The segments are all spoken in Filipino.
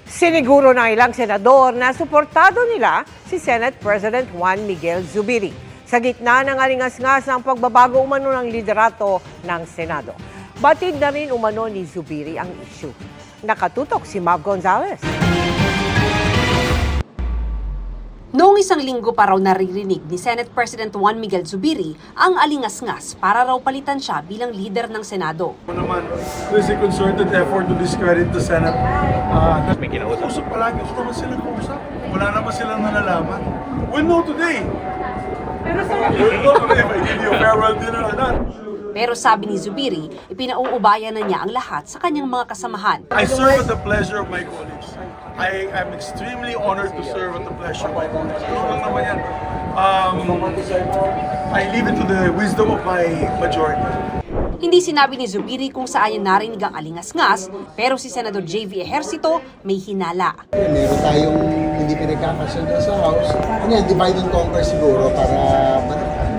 Siniguro ng ilang senador na suportado nila si Senate President Juan Miguel Zubiri sa gitna ng alingas-ngas ng pagbabago umano ng liderato ng Senado. Batid na rin umano ni Zubiri ang issue. Nakatutok si Mav Gonzalez. Noong isang linggo pa raw naririnig ni Senate President Juan Miguel Zubiri ang alingas-ngas para raw palitan siya bilang leader ng Senado. Naman, there's a concerted effort to discredit the Senate. May kinausap palagi. Gusto naman silang kausap. Wala naman silang nalalaman. We'll know today. We'll know today if I give you a farewell dinner or not. Pero sabi ni Zubiri, ipinauubaya na niya ang lahat sa kanyang mga kasamahan. I serve at the pleasure of my colleagues. I am extremely honored to serve at the pleasure of my colleagues. Ano lang naman yan. I leave it to the wisdom of my majority. Hindi sinabi ni Zubiri kung saan niya narinig ang alingas-ngas, pero si Senador J.V. Ejercito may hinala. Meron tayong hindi pinagkakasundo sa House. Ano yan, divide and conquer siguro para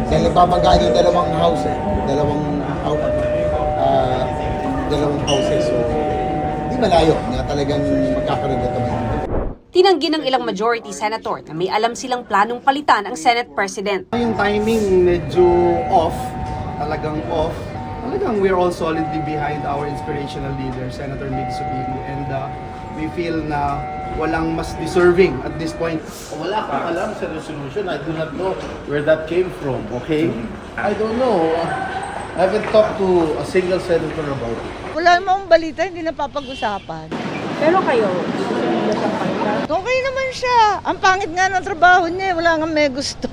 dahil nagbabagaan yung dalawang house dalawang houses. So, di malayo na talagang magkakaroon na naman. Tinanggi ng ilang majority senator na may alam silang planong palitan ang Senate President. Yung timing medyo off, talagang off. Talagang we're all solidly behind our inspirational leader, Senator Mig Zubiri, and we feel na walang mas deserving at this point. Wala akong alam sa resolution. I do not know where that came from, okay? I don't know. I haven't talked to a single senator about it. Wala namang balita, hindi na papag-usapan. Pero kayo, gusto niyo siyang palitan? Okay naman siya. Ang pangit nga ng trabaho niya, wala nga may gusto.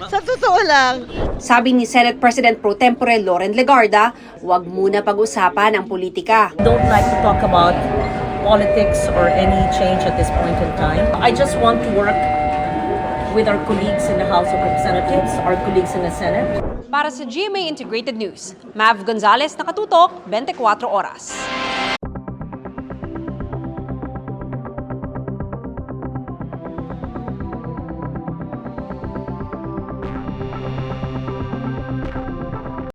Sa totoo lang. Sabi ni Senate President Pro Tempore Loren Legarda, huwag muna pag-usapan ang politika. Don't like to talk about politics or any change at this point in time. I just want to work with our colleagues in the House of Representatives, our colleagues in the Senate. Para sa GMA Integrated News, Mav Gonzalez, nakatutok, 24 oras.